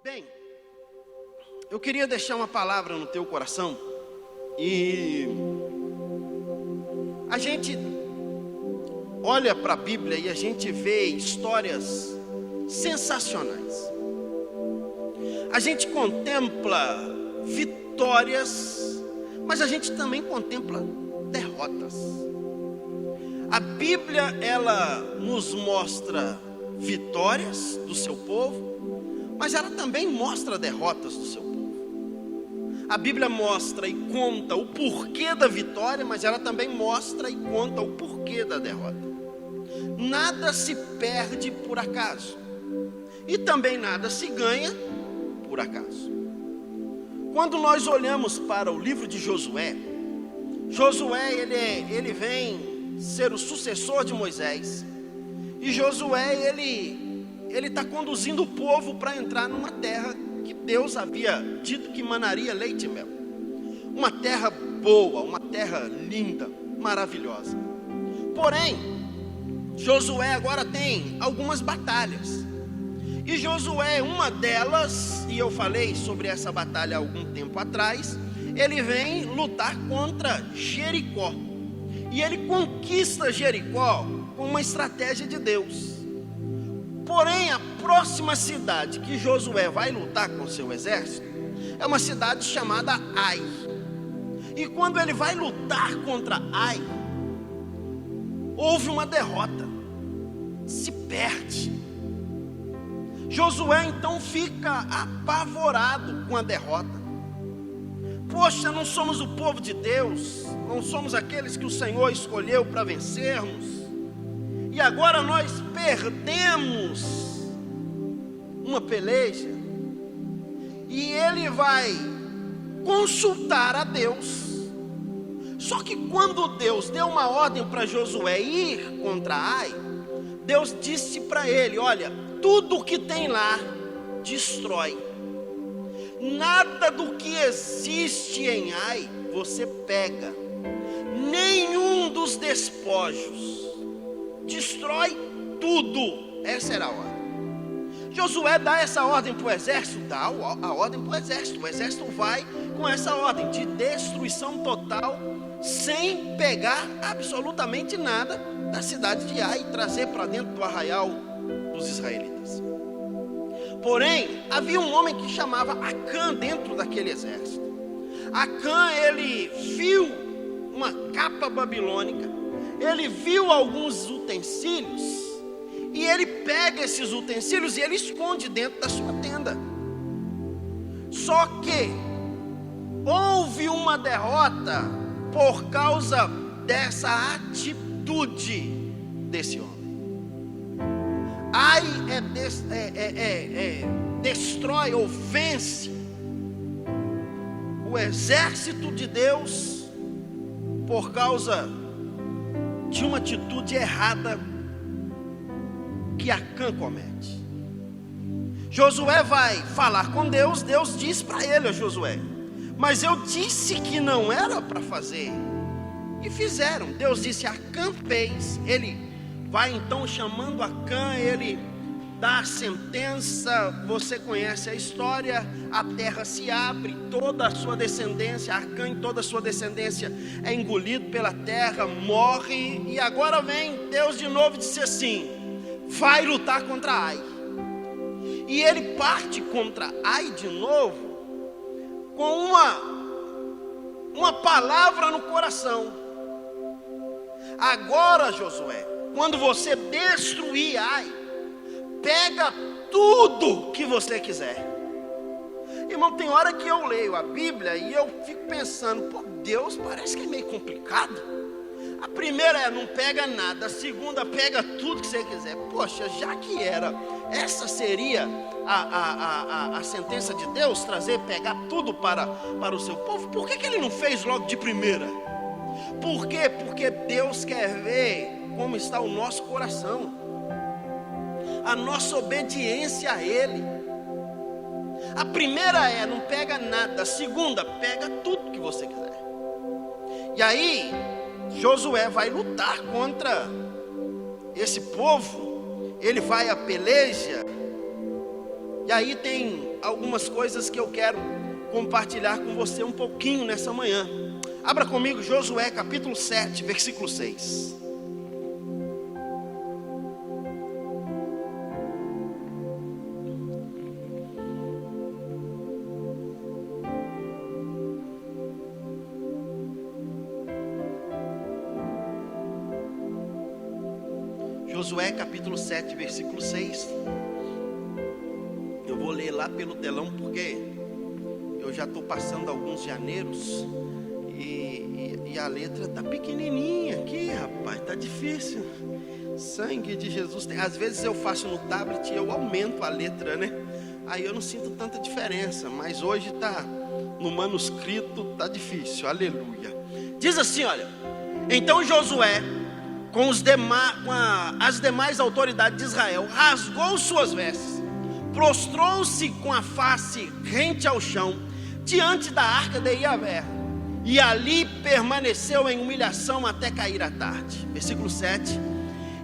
Bem, eu queria deixar uma palavra no teu coração. E a gente olha para a Bíblia e a gente vê histórias sensacionais. A gente contempla vitórias, mas a gente também contempla derrotas. A Bíblia, ela nos mostra vitórias do seu povo, mas ela também mostra derrotas do seu povo. A Bíblia mostra e conta o porquê da vitória, mas ela também mostra e conta o porquê da derrota. Nada se perde por acaso, e também nada se ganha por acaso. Quando nós olhamos para o livro de Josué, ele vem ser o sucessor de Moisés. E Josué, ele está conduzindo o povo para entrar numa terra que Deus havia dito que manaria leite e mel. Uma terra boa, uma terra linda, maravilhosa. Porém, Josué agora tem algumas batalhas. E Josué, uma delas, e eu falei sobre essa batalha há algum tempo atrás, ele vem lutar contra Jericó. E ele conquista Jericó com uma estratégia de Deus. Porém, a próxima cidade que Josué vai lutar com seu exército é uma cidade chamada Ai. E quando ele vai lutar contra Ai, houve uma derrota, se perde. Josué então fica apavorado com a derrota. Poxa, não somos o povo de Deus, não somos aqueles que o Senhor escolheu para vencermos, e agora nós perdemos uma peleja. E ele vai consultar a Deus. Só que quando Deus deu uma ordem para Josué ir contra Ai, Deus disse para ele: olha, tudo que tem lá, destrói. Nada do que existe em Ai, você pega. Nenhum dos despojos. Destrói tudo. Essa era a ordem. Josué dá essa ordem para o exército, dá a ordem para o exército. O exército vai com essa ordem de destruição total, sem pegar absolutamente nada da cidade de Ai e trazer para dentro do arraial dos israelitas. Porém, havia um homem que chamava Acã dentro daquele exército. Acã, ele viu uma capa babilônica, ele viu alguns utensílios, e ele pega esses utensílios e ele esconde dentro da sua tenda. Só que houve uma derrota por causa dessa atitude desse homem. Ai destrói ou vence o exército de Deus por causa de uma atitude errada que Acã comete. Josué vai falar com Deus. Deus diz para ele: Josué, mas eu disse que não era para fazer, e fizeram. Deus disse: Acã fez. Ele vai então chamando Acã, ele dá a sentença. Você conhece a história. A terra se abre, toda a sua descendência, Acã e toda a sua descendência é engolido pela terra, morre. E agora vem Deus de novo e disse assim: vai lutar contra Ai. E ele parte contra Ai de novo com uma palavra no coração. Agora, Josué, quando você destruir Ai, pega tudo que você quiser. Irmão, tem hora que eu leio a Bíblia e eu fico pensando: pô, Deus parece que é meio complicado. A primeira é: não pega nada. A segunda, pega tudo que você quiser. Poxa, já que essa seria a sentença de Deus, pegar tudo para o seu povo, por que ele não fez logo de primeira? Por quê? Porque Deus quer ver como está o nosso coração, a nossa obediência a Ele. A primeira é: não pega nada. A segunda, pega tudo que você quiser. E aí Josué vai lutar contra esse povo. Ele vai à peleja E aí tem algumas coisas que eu quero compartilhar com você um pouquinho nessa manhã. Abra comigo Josué capítulo 7, versículo 6. Josué capítulo 7, versículo 6. Eu vou ler lá pelo telão porque eu já estou passando alguns janeiros e a letra está pequenininha aqui, rapaz, está difícil. Sangue de Jesus. Às vezes eu faço no tablet e eu aumento a letra, né? Aí eu não sinto tanta diferença, mas hoje está no manuscrito, está difícil, aleluia. Diz assim, olha: então Josué, com as demais autoridades de Israel, rasgou suas vestes, prostrou-se com a face rente ao chão, diante da arca de Yahvé, e ali permaneceu em humilhação até cair a tarde. Versículo 7.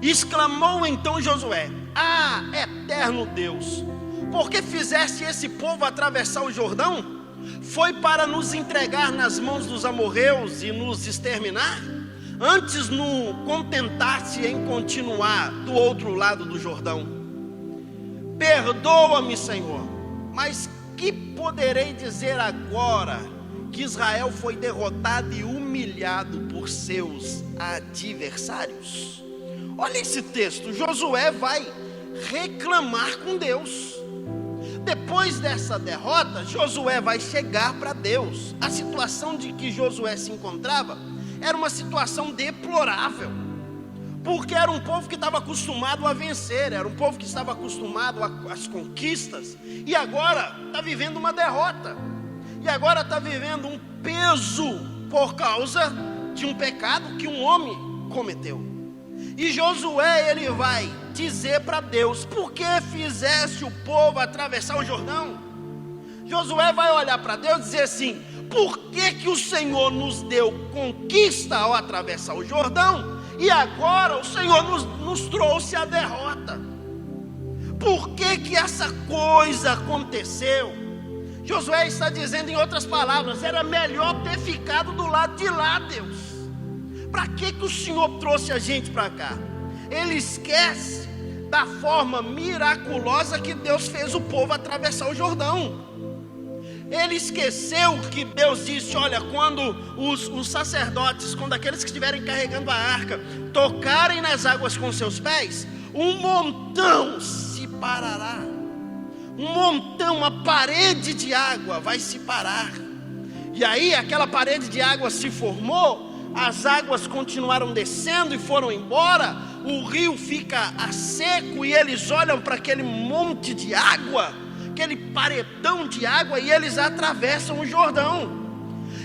Exclamou então Josué: ah, eterno Deus, por que fizeste esse povo atravessar o Jordão? Foi para nos entregar nas mãos dos amorreus e nos exterminar? Antes não contentaste em continuar do outro lado do Jordão. Perdoa-me, Senhor, mas que poderei dizer agora que Israel foi derrotado e humilhado por seus adversários? Olha esse texto. Josué vai reclamar com Deus. Depois dessa derrota, Josué vai chegar para Deus. A situação de que Josué se encontrava era uma situação deplorável, porque era um povo que estava acostumado a vencer, era um povo que estava acostumado às conquistas, e agora está vivendo uma derrota, e agora está vivendo um peso por causa de um pecado que um homem cometeu. E Josué, ele vai dizer para Deus: por que fizeste o povo atravessar o Jordão? Josué vai olhar para Deus e dizer assim: por que o Senhor nos deu conquista ao atravessar o Jordão, e agora o Senhor nos trouxe a derrota? Por que essa coisa aconteceu? Josué está dizendo, em outras palavras, era melhor ter ficado do lado de lá, Deus. Para que o Senhor trouxe a gente para cá? Ele esquece da forma miraculosa que Deus fez o povo atravessar o Jordão. Ele esqueceu que Deus disse: olha, quando os sacerdotes, quando aqueles que estiverem carregando a arca, tocarem nas águas com seus pés, um montão se parará. Um montão, uma parede de água vai se parar. E aí aquela parede de água se formou, as águas continuaram descendo e foram embora, o rio fica a seco e eles olham para aquele monte de água, aquele paredão de água, e eles atravessam o Jordão.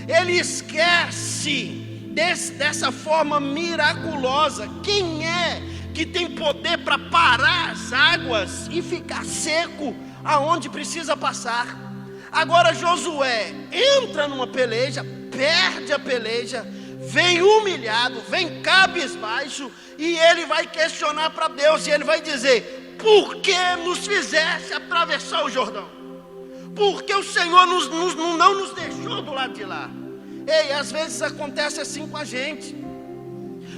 Ele esquece dessa forma miraculosa. Quem é que tem poder para parar as águas e ficar seco aonde precisa passar? Agora Josué entra numa peleja, perde a peleja, vem humilhado, vem cabisbaixo, e ele vai questionar para Deus, e ele vai dizer: por que nos fizeste atravessar o Jordão? Por que o Senhor não nos deixou do lado de lá? Ei, às vezes acontece assim com a gente,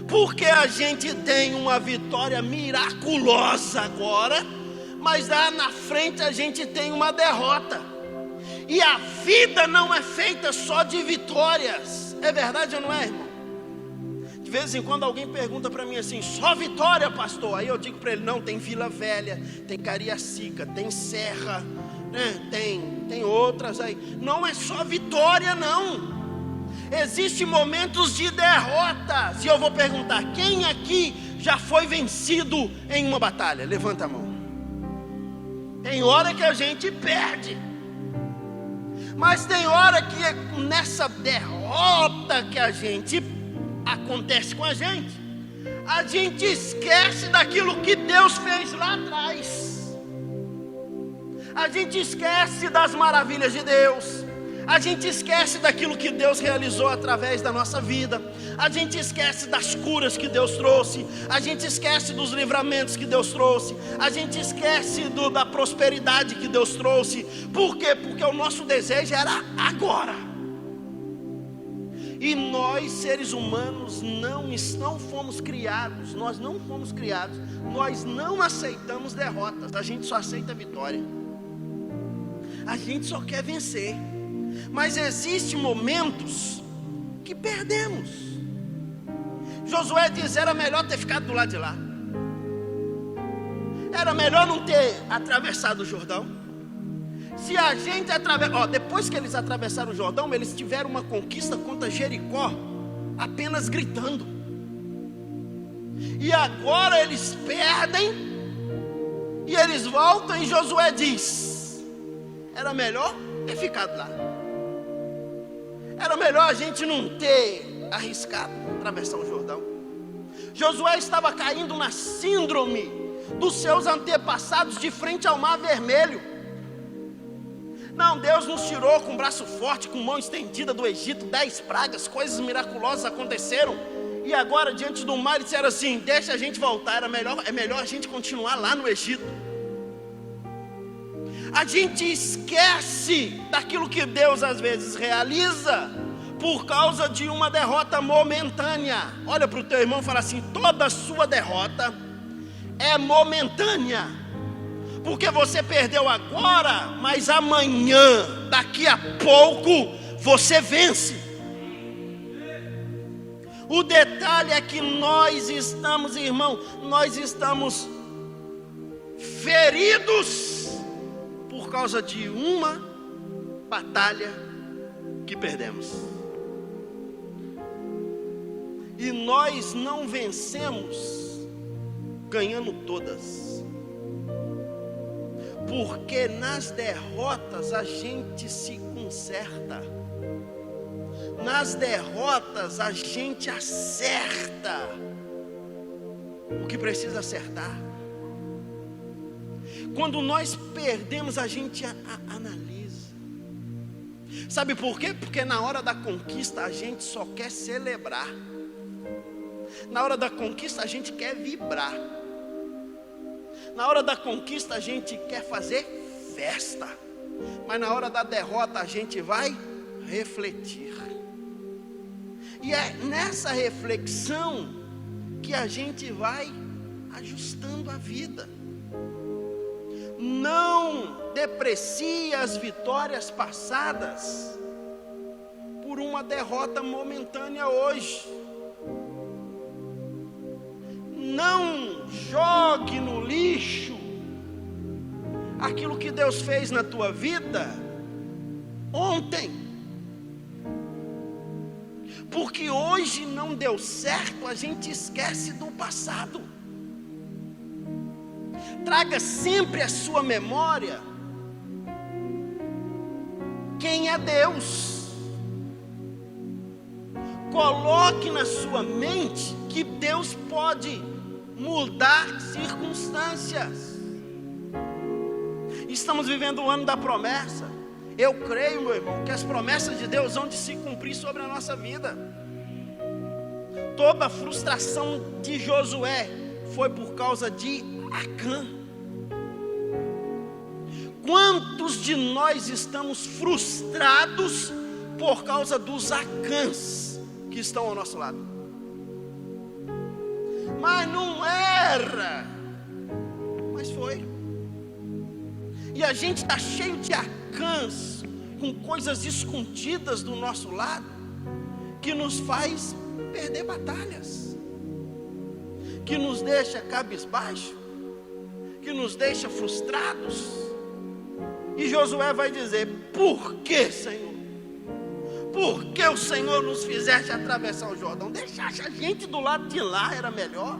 porque a gente tem uma vitória miraculosa agora, mas lá na frente a gente tem uma derrota. E a vida não é feita só de vitórias. É verdade ou não é, irmão? De vez em quando alguém pergunta para mim assim: só vitória, pastor? Aí eu digo para ele: não, tem Vila Velha, tem Cariacica, tem Serra, né? Tem outras aí. Não é só vitória, não. Existem momentos de derrotas. E eu vou perguntar: quem aqui já foi vencido em uma batalha? Levanta a mão. Tem hora que a gente perde, mas tem hora que nessa derrota que acontece com a gente esquece daquilo que Deus fez lá atrás. A gente esquece das maravilhas de Deus. A gente esquece daquilo que Deus realizou através da nossa vida. A gente esquece das curas que Deus trouxe. A gente esquece dos livramentos que Deus trouxe. A gente esquece da prosperidade que Deus trouxe. Por quê? Porque o nosso desejo era agora. E nós, seres humanos, não fomos criados. Nós não fomos criados. Nós não aceitamos derrotas. A gente só aceita vitória. A gente só quer vencer. Mas existem momentos que perdemos. Josué diz: era melhor ter ficado do lado de lá. Era melhor não ter atravessado o Jordão. Se a gente atravessar, depois que eles atravessaram o Jordão, eles tiveram uma conquista contra Jericó, apenas gritando. E agora eles perdem, e eles voltam, e Josué diz: era melhor ter ficado lá. Era melhor a gente não ter arriscado atravessar o Jordão. Josué estava caindo na síndrome dos seus antepassados de frente ao Mar Vermelho. Não, Deus nos tirou com braço forte, com mão estendida do Egito, 10 pragas, coisas miraculosas aconteceram. E agora diante do mar eles disseram assim: deixa a gente voltar, é melhor a gente continuar lá no Egito. A gente esquece daquilo que Deus às vezes realiza por causa de uma derrota momentânea. Olha para o teu irmão e fala assim: toda sua derrota é momentânea, porque você perdeu agora, mas amanhã, daqui a pouco, você vence. O detalhe é que nós estamos, irmão, nós estamos feridos por causa de uma batalha que perdemos. E nós não vencemos ganhando todas, porque nas derrotas a gente se conserta. Nas derrotas a gente acerta o que precisa acertar. Quando nós perdemos, a gente analisa. Sabe por quê? Porque na hora da conquista a gente só quer celebrar. Na hora da conquista a gente quer vibrar. Na hora da conquista a gente quer fazer festa. Mas na hora da derrota a gente vai refletir. E é nessa reflexão que a gente vai ajustando a vida. Não deprecie as vitórias passadas por uma derrota momentânea hoje. Não jogue no lixo aquilo que Deus fez na tua vida ontem. Porque hoje não deu certo, a gente esquece do passado. Traga sempre à sua memória quem é Deus. Coloque na sua mente que Deus pode mudar circunstâncias. Estamos vivendo o ano da promessa. Eu creio, meu irmão, que as promessas de Deus vão de se cumprir sobre a nossa vida. Toda a frustração de Josué foi por causa de Acã. Quantos de nós estamos frustrados por causa dos Acãs que estão ao nosso lado? Mas não era, mas foi. E a gente está cheio de Acãs, com coisas escondidas do nosso lado, que nos faz perder batalhas, que nos deixa cabisbaixo, que nos deixa frustrados. E Josué vai dizer: por que, Senhor? Por que o Senhor nos fizeste atravessar o Jordão? Deixaste a gente do lado de lá, era melhor.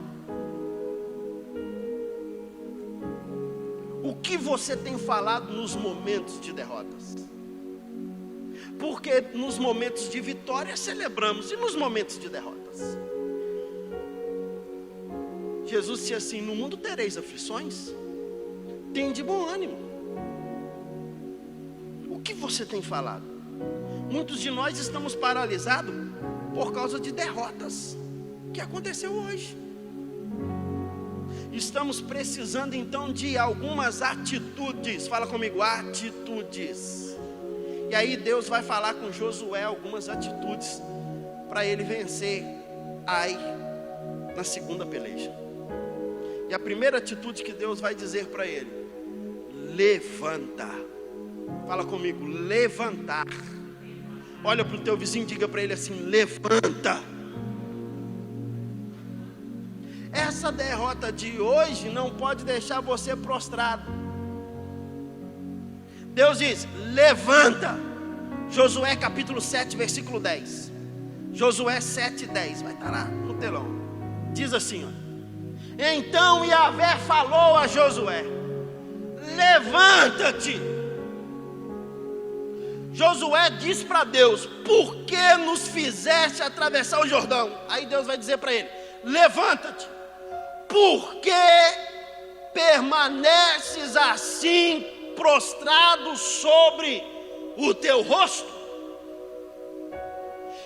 O que você tem falado nos momentos de derrotas? Porque nos momentos de vitória celebramos, e nos momentos de derrotas? Jesus disse assim: no mundo tereis aflições, tende bom ânimo. O que você tem falado? Muitos de nós estamos paralisados por causa de derrotas que aconteceu hoje. Estamos precisando então de algumas atitudes. Fala comigo, atitudes. E aí Deus vai falar com Josué algumas atitudes para ele vencer Ai na segunda peleja. E a primeira atitude que Deus vai dizer para ele: levanta. Fala comigo, levantar. Olha para o teu vizinho e diga para ele assim: levanta. Essa derrota de hoje não pode deixar você prostrado. Deus diz: levanta. Josué capítulo 7, versículo 10. Josué 7, 10. Vai estar lá no telão. Diz assim, ó: então Yahvé falou a Josué: levanta-te. Josué diz para Deus: por que nos fizeste atravessar o Jordão? Aí Deus vai dizer para ele: levanta-te. Por que permaneces assim prostrado sobre o teu rosto?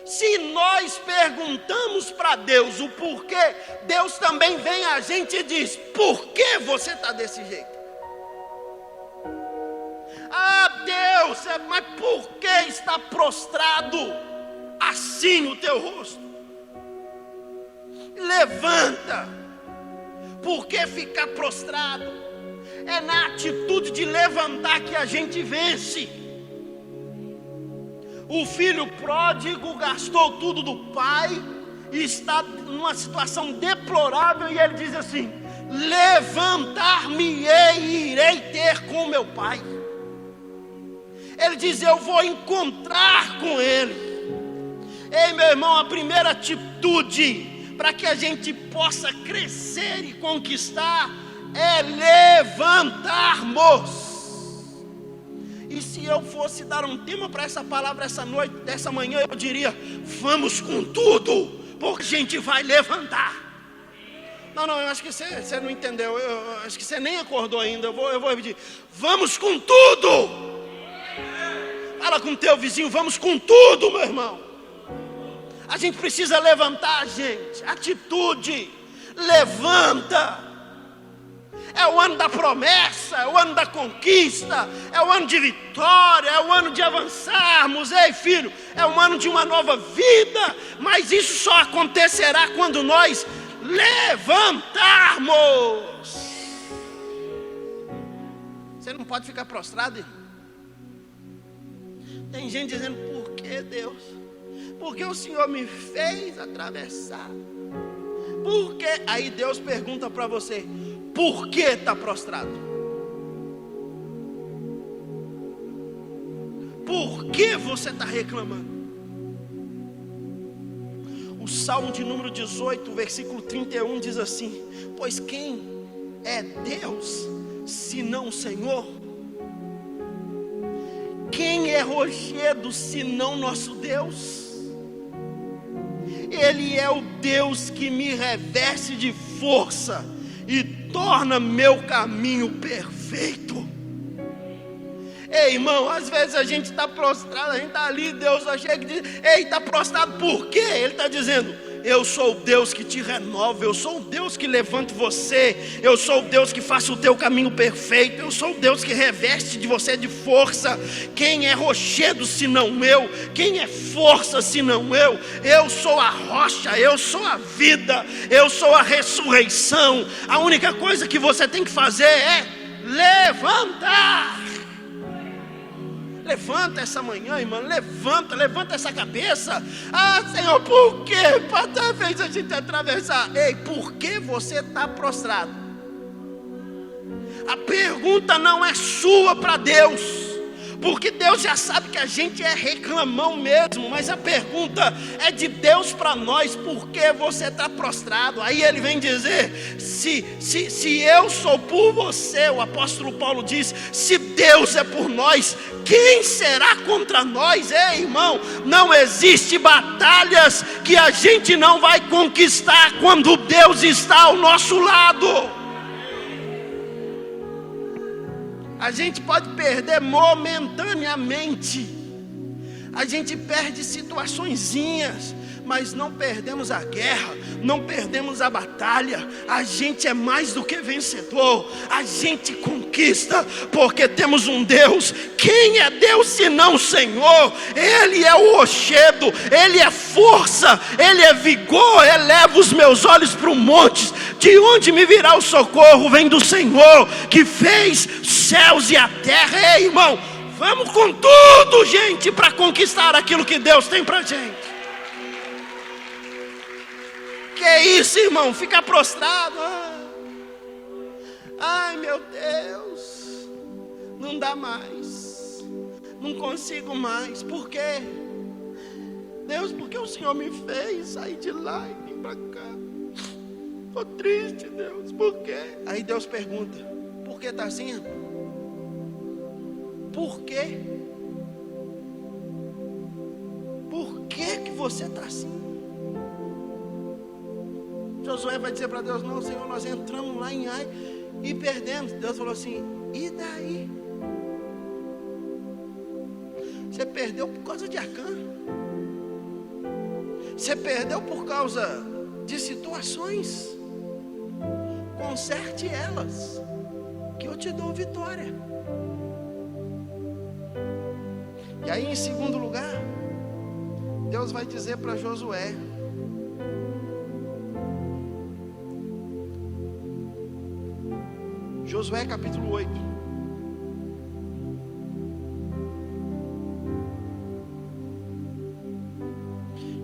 Se nós perguntamos para Deus o porquê, Deus também vem a gente e diz: por que você está desse jeito? Ah, Deus, mas por que está prostrado assim o teu rosto? Levanta. Por que ficar prostrado? É na atitude de levantar que a gente vence. O filho pródigo gastou tudo do pai e está numa situação deplorável, e ele diz assim: levantar-me-ei e irei ter com meu pai. Ele diz: eu vou encontrar com ele. Ei, meu irmão, a primeira atitude para que a gente possa crescer e conquistar é levantarmos. E se eu fosse dar um tema para essa palavra essa noite, dessa manhã, eu diria: vamos com tudo, porque a gente vai levantar. Não, eu acho que você não entendeu, eu acho que você nem acordou ainda. Eu vou repetir: vamos com tudo. Fala com o teu vizinho: vamos com tudo, meu irmão. A gente precisa levantar, gente. Atitude. Levanta. É o ano da promessa, é o ano da conquista, é o ano de vitória, é o ano de avançarmos. Ei, filho, é o ano de uma nova vida. Mas isso só acontecerá quando nós levantarmos. Você não pode ficar prostrado, irmão. Tem gente dizendo: por que, Deus? Porque o Senhor me fez atravessar. Por que? Aí Deus pergunta para você: por que está prostrado? Por que você está reclamando? O Salmo de número 18, versículo 31 diz assim: pois quem é Deus senão o Senhor? Quem é rochedo senão nosso Deus? Ele é o Deus que me reveste de força e torna meu caminho perfeito. Ei, irmão, às vezes a gente está prostrado, a gente está ali, Deus só chega e diz: ei, está prostrado por quê? Ele está dizendo: eu sou o Deus que te renova, eu sou o Deus que levanta você, eu sou o Deus que faça o teu caminho perfeito, eu sou o Deus que reveste de você de força. Quem é rochedo senão eu? Quem é força senão eu? Eu sou a rocha, eu sou a vida, eu sou a ressurreição. A única coisa que você tem que fazer é levantar. Levanta essa manhã, irmão, levanta essa cabeça. Ah, Senhor, por que cada vez a gente atravessar? Ei, por que você está prostrado? A pergunta não é sua para Deus, porque Deus já sabe que a gente é reclamão mesmo. Mas a pergunta é de Deus para nós: por que você está prostrado? Aí ele vem dizer: se eu sou por você, o apóstolo Paulo diz, se Deus é por nós, quem será contra nós? Ei, irmão, não existe batalhas que a gente não vai conquistar quando Deus está ao nosso lado. A gente pode perder momentaneamente, A gente perde situaçõezinhas, mas não perdemos a guerra, não perdemos a batalha. A gente é mais do que vencedor. A gente conquista, porque temos um Deus. Quem é Deus senão o Senhor? Ele é o rochedo, Ele é força, Ele é vigor. Eleva os meus olhos para o monte, de onde me virá o socorro? Vem do Senhor, que fez céus e a terra. Ei, irmão, vamos com tudo, gente, para conquistar aquilo que Deus tem para a gente. Que isso, irmão? Fica prostrado. Ai, meu Deus, não dá mais, não consigo mais. Por quê? Deus, porque o Senhor me fez sair de lá e vir para cá. Estou triste, Deus, por quê? Aí Deus pergunta: por que está assim? Por quê? Por que você está assim? Josué vai dizer para Deus: não, Senhor, nós entramos lá em Ai e perdemos. Deus falou assim: e daí? Você perdeu por causa de Acã. Você perdeu por causa de situações. Conserte elas, que eu te dou vitória. E aí, em segundo lugar, Deus vai dizer para Josué: Josué capítulo 8.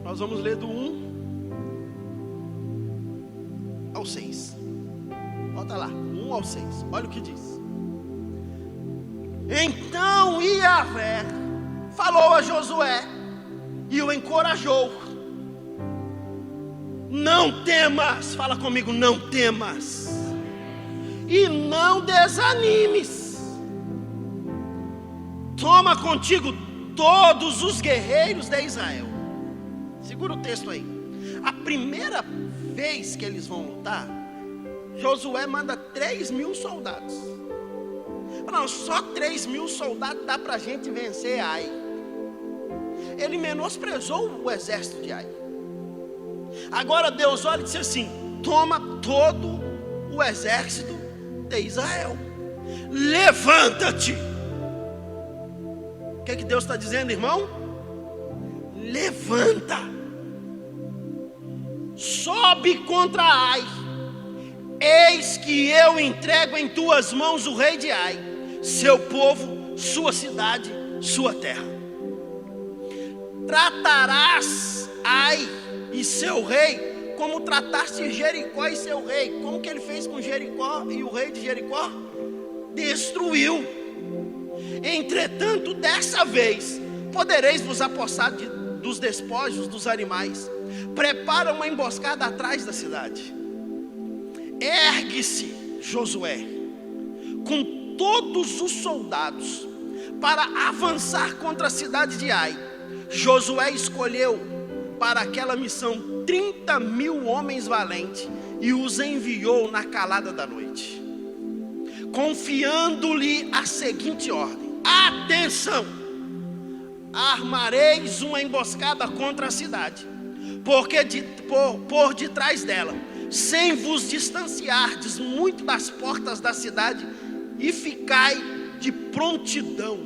Nós vamos ler do 1 ao 6. Volta lá, 1 ao 6. Olha o que diz. Então Yahvé falou a Josué e o encorajou: não temas. Fala comigo: não temas. E não desanimes. Toma contigo todos os guerreiros de Israel. Segura o texto aí. A primeira vez que eles vão lutar, Josué manda 3.000 soldados. Não, só 3.000 soldados dá para a gente vencer Ai. Ele menosprezou o exército de Ai. Agora Deus olha e diz assim: toma todo o exército de Israel, levanta-te. O que é que Deus está dizendo, irmão? Levanta, sobe contra Ai. Eis que eu entrego em tuas mãos o rei de Ai, seu povo, sua cidade, sua terra. Tratarás Ai e seu rei como trataste Jericó e seu rei. Como que ele fez com Jericó e o rei de Jericó? Destruiu. Entretanto, dessa vez podereis vos apossar dos despojos dos animais. Prepara uma emboscada atrás da cidade. Ergue-se Josué com todos os soldados para avançar contra a cidade de Ai. Josué escolheu para aquela missão 30.000 homens valentes e os enviou na calada da noite, confiando-lhe a seguinte ordem: atenção, armareis uma emboscada contra a cidade, porque por detrás dela, sem vos distanciardes muito das portas da cidade, e ficai de prontidão.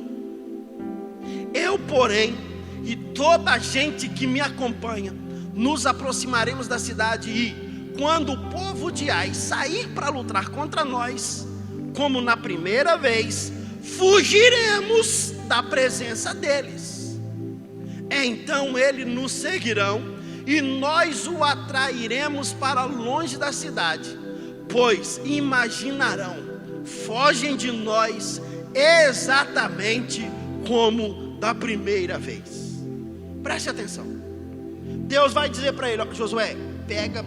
Eu, porém, e toda a gente que me acompanha, nos aproximaremos da cidade, e quando o povo de Ai sair para lutar contra nós, como na primeira vez, fugiremos da presença deles. Então eles nos seguirão e nós o atrairemos para longe da cidade, pois imaginarão: fogem de nós exatamente como da primeira vez. Preste atenção. Deus vai dizer para ele: Josué, pega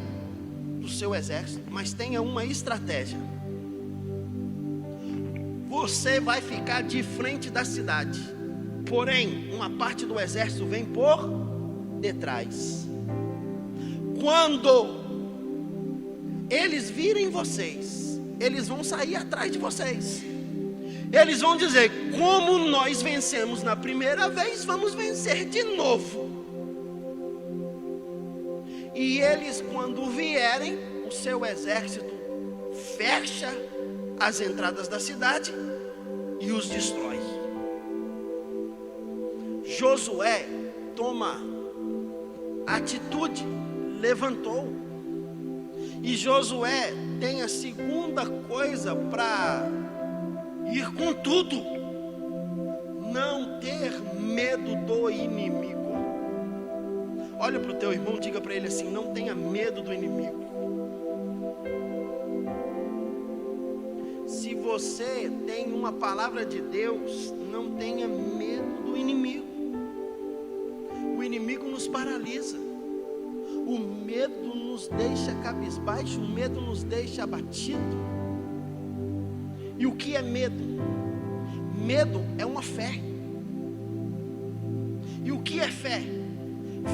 o seu exército, mas tenha uma estratégia. Você vai ficar de frente da cidade, porém uma parte do exército vem por detrás. Quando eles virem vocês, eles vão sair atrás de vocês. Eles vão dizer: como nós vencemos na primeira vez, vamos vencer de novo. E eles, quando vierem, o seu exército fecha as entradas da cidade e os destrói. Josué toma atitude, levantou. E Josué tem a segunda coisa para ir com tudo: não ter medo do inimigo. Olha para o teu irmão, diga para ele assim: não tenha medo do inimigo. Se você tem uma palavra de Deus, não tenha medo do inimigo. O inimigo nos paralisa. O medo nos deixa cabisbaixo, o medo nos deixa abatido. E o que é medo? Medo é uma fé. E o que é fé?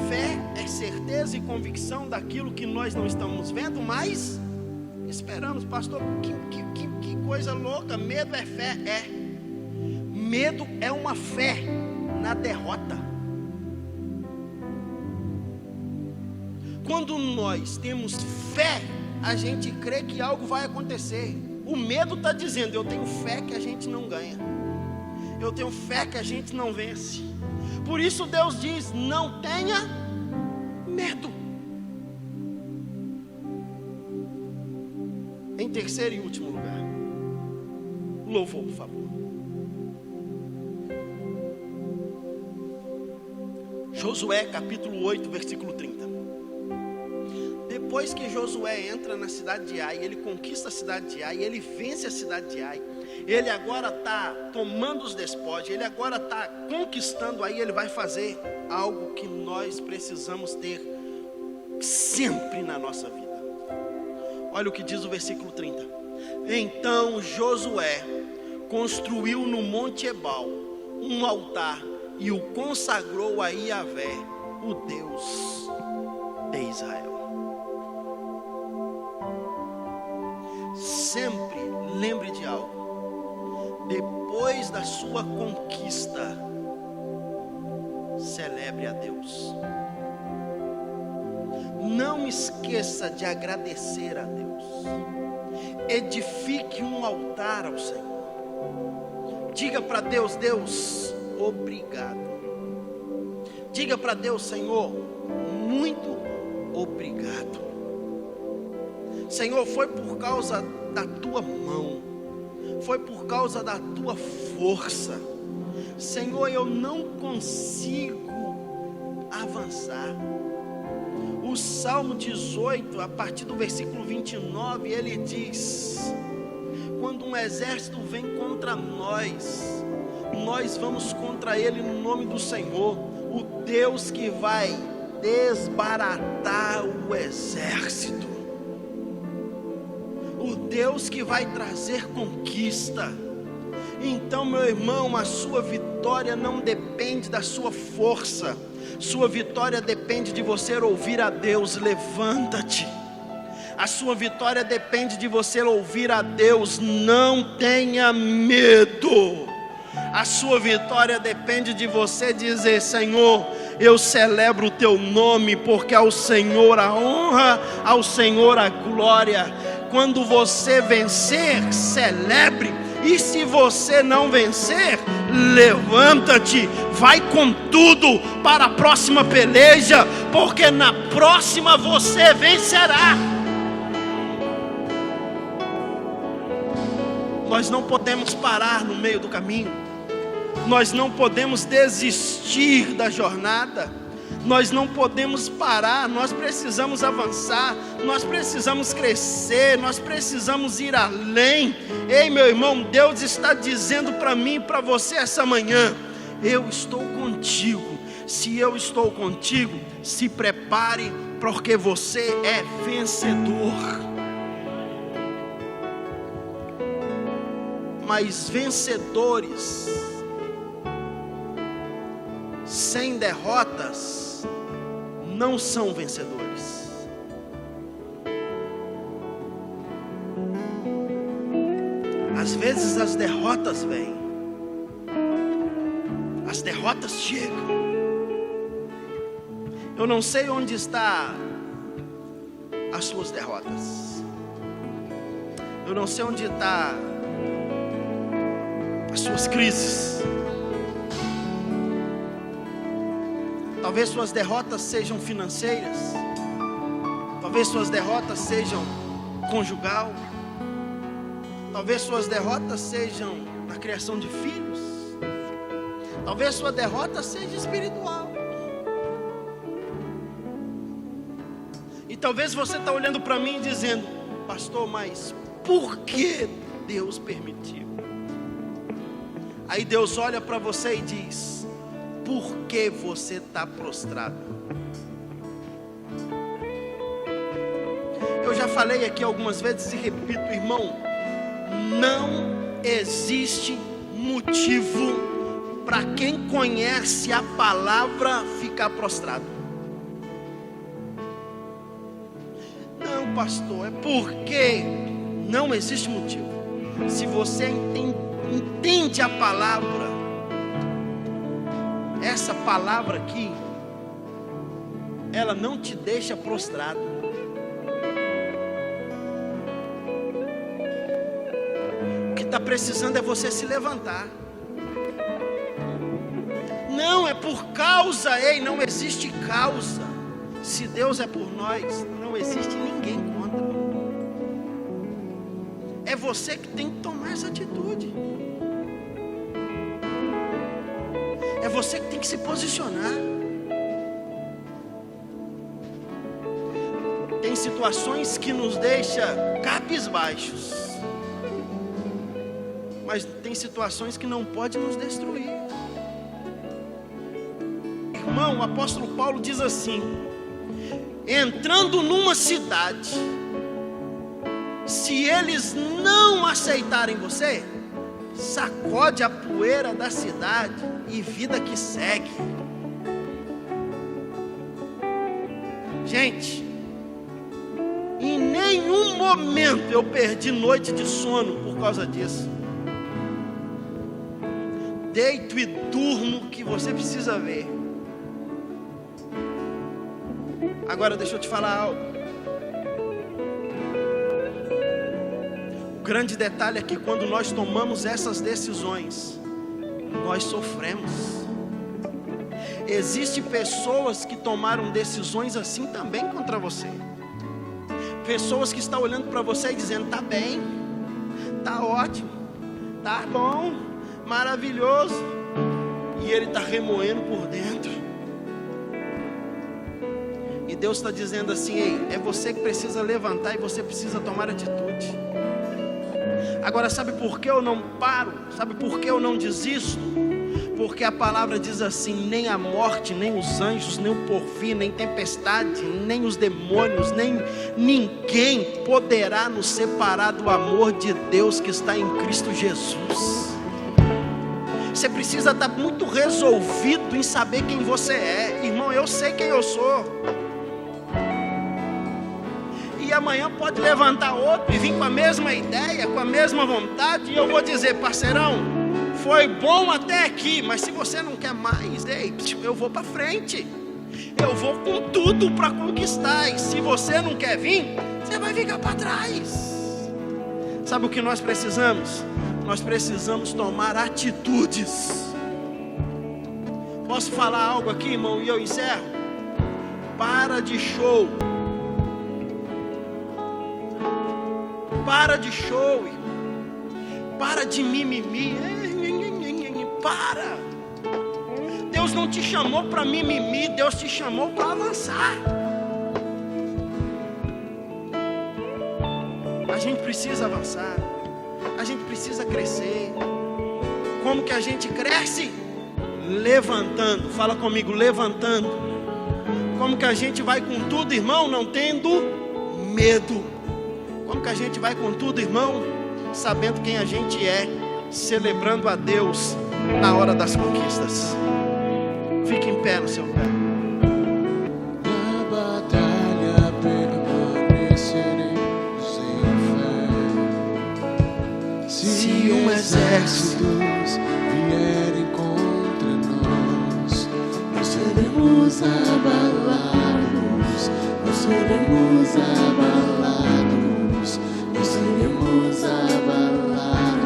Fé é certeza e convicção daquilo que nós não estamos vendo, mas esperamos. Pastor, que coisa louca. Medo é fé? É. Medo é uma fé na derrota. Quando nós temos fé, a gente crê que algo vai acontecer. O medo está dizendo: eu tenho fé que a gente não ganha, eu tenho fé que a gente não vence. Por isso Deus diz: não tenha medo. Em terceiro e último lugar, louvor, por favor. Josué capítulo 8, versículo 30. Depois que Josué entra na cidade de Ai, ele conquista a cidade de Ai, ele vence a cidade de Ai, ele agora está tomando os despojos, ele agora está conquistando Ai. Ele vai fazer algo que nós precisamos ter sempre na nossa vida. Olha o que diz o versículo 30. Então Josué construiu no monte Ebal um altar e o consagrou a Yahvé, o Deus de Israel. Sempre lembre de algo: depois da sua conquista, celebre a Deus. Não esqueça de agradecer a Deus. Edifique um altar ao Senhor. Diga para Deus: Deus, obrigado. Diga para Deus: Senhor, muito obrigado. Senhor, foi por causa da tua mão, foi por causa da tua força. Senhor, eu não consigo avançar. O Salmo 18, a partir do versículo 29, ele diz: quando um exército vem contra nós, nós vamos contra ele no nome do Senhor, o Deus que vai desbaratar o exército, o Deus que vai trazer conquista. Então, meu irmão, a sua vitória não depende da sua força, sua vitória depende de você ouvir a Deus. Levanta-te. A sua vitória depende de você ouvir a Deus. Não tenha medo. A sua vitória depende de você dizer: Senhor, eu celebro o teu nome, porque ao Senhor a honra, ao Senhor a glória. Quando você vencer, celebre. E se você não vencer, levanta-te, vai com tudo para a próxima peleja, porque na próxima você vencerá. Nós não podemos parar no meio do caminho, nós não podemos desistir da jornada, nós não podemos parar, nós precisamos avançar, nós precisamos crescer, nós precisamos ir além. Ei, meu irmão, Deus está dizendo para mim e para você essa manhã: eu estou contigo. Se eu estou contigo, se prepare, porque você é vencedor. Mas vencedores sem derrotas não são vencedores. às vezes as derrotas vêm, as derrotas chegam. Eu não sei onde está as suas derrotas. Eu não sei onde está as suas crises. Talvez suas derrotas sejam financeiras. Talvez suas derrotas sejam conjugal. Talvez suas derrotas sejam na criação de filhos. Talvez sua derrota seja espiritual. E talvez você está olhando para mim e dizendo: pastor, mas por que Deus permitiu? Aí Deus olha para você e diz: por que você está prostrado? Eu já falei aqui algumas vezes e repito, irmão, não existe motivo para quem conhece a palavra ficar prostrado. Não, pastor, é porque não existe motivo. Se você entende a palavra, essa palavra aqui, ela não te deixa prostrado. O que está precisando é você se levantar. Não é por causa, não existe causa. Se Deus é por nós, não existe ninguém contra. É você que tem que tomar essa atitude. É você que tem que se posicionar. Tem situações que nos deixam cabisbaixos, mas tem situações que não podem nos destruir. Irmão, o apóstolo Paulo diz assim: entrando numa cidade, se eles não aceitarem você, sacode a poeira da cidade e vida que segue. Gente, em nenhum momento eu perdi noite de sono por causa disso. Deito e durmo o que você precisa ver. Agora deixa eu te falar algo. O grande detalhe é que quando nós tomamos essas decisões, nós sofremos. Existem pessoas que tomaram decisões assim também contra você. Pessoas que estão olhando para você e dizendo: tá bem, tá ótimo, tá bom, maravilhoso. E ele está remoendo por dentro. E Deus está dizendo assim: ei, é você que precisa levantar e você precisa tomar atitude. Agora, sabe por que eu não paro? Sabe por que eu não desisto? Porque a palavra diz assim: nem a morte, nem os anjos, nem o porvir, nem tempestade, nem os demônios, nem ninguém poderá nos separar do amor de Deus que está em Cristo Jesus. Você precisa estar muito resolvido em saber quem você é. Irmão, eu sei quem eu sou. E amanhã pode levantar outro e vir com a mesma ideia, com a mesma vontade, e eu vou dizer: parceirão, foi bom até aqui, mas se você não quer mais, eu vou para frente. Eu vou com tudo para conquistar. E se você não quer vir, você vai ficar para trás. Sabe o que nós precisamos? Nós precisamos tomar atitudes. Posso falar algo aqui, irmão, e eu encerro? Para de show. Para de show, para de mimimi, para. Deus não te chamou para mimimi, Deus te chamou para avançar. A gente precisa avançar, a gente precisa crescer. Como que a gente cresce? Levantando, fala comigo, levantando. Como que a gente vai com tudo, irmão? Não tendo medo. Como que a gente vai com tudo, irmão? Sabendo quem a gente é, celebrando a Deus na hora das conquistas. Fique em pé no seu lugar. Na batalha permanecerei sem fé. Se exércitos vierem contra nós, não seremos abalados, não seremos abalados, não seremos abalados.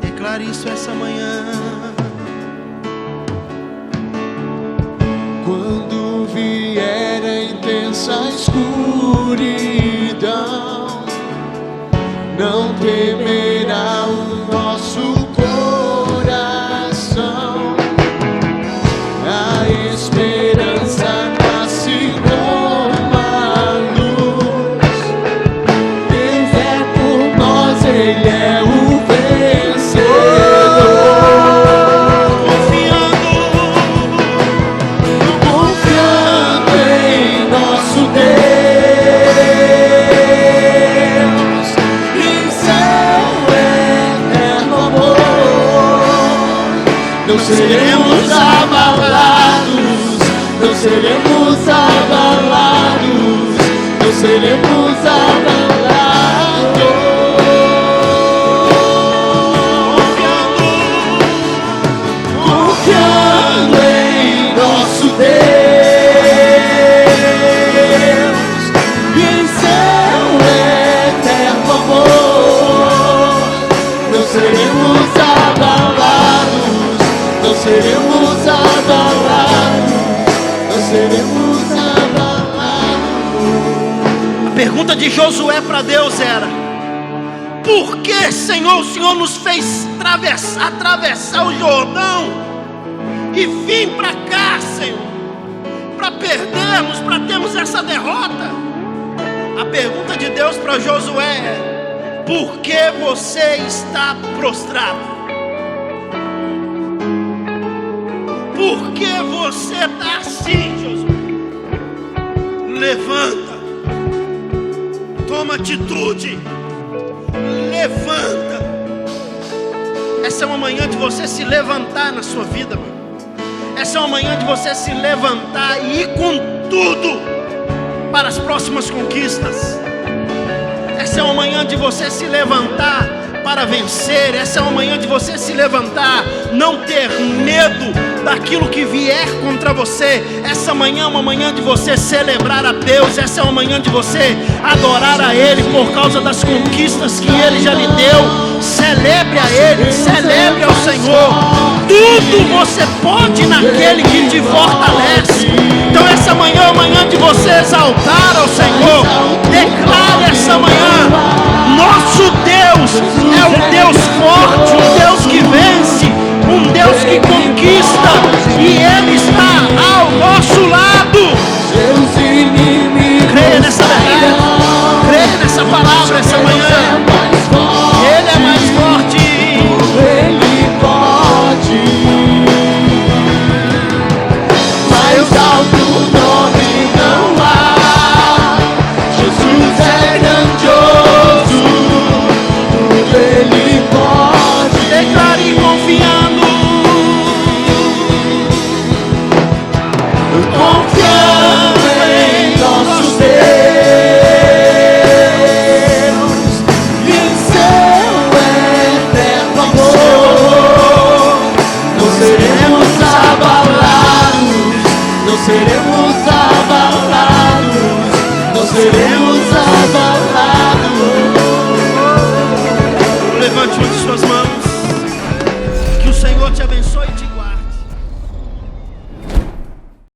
Declare isso essa manhã. Quando vier a intensa escuridão, não temerá o nosso coração. A esperança nasce como a luz. Deus é por nós, Ele é o vencedor. Confiando em nosso Deus, em seu eterno amor, não seremos abalados, não seremos abalados, não seremos abalados. Confiando em nosso Deus e em seu eterno amor, não seremos abalados, não seremos abalados, não seremos abalados. A pergunta de Josué para Deus era: por que, Senhor, o Senhor nos fez atravessar o Jordão e vir para cá, Senhor, para perdermos, para termos essa derrota? A pergunta de Deus para Josué é: por que você está prostrado? Por que você está assim, Josué? Levanta, toma atitude, levanta. Essa é uma manhã de você se levantar na sua vida, meu. Essa é uma manhã de você se levantar e ir com tudo para as próximas conquistas. Essa é uma manhã de você se levantar para vencer. Essa é uma manhã de você se levantar, não ter medo daquilo que vier contra você. Essa manhã é uma manhã de você celebrar a Deus. Essa é uma manhã de você adorar a Ele por causa das conquistas que Ele já lhe deu. Celebre a Ele, celebre ao Senhor. Tudo você pode naquele que te fortalece. Então essa manhã é uma manhã de você exaltar ao Senhor. Declare essa manhã: nosso Deus é um Deus forte, um Deus que vence, um Deus que conquista.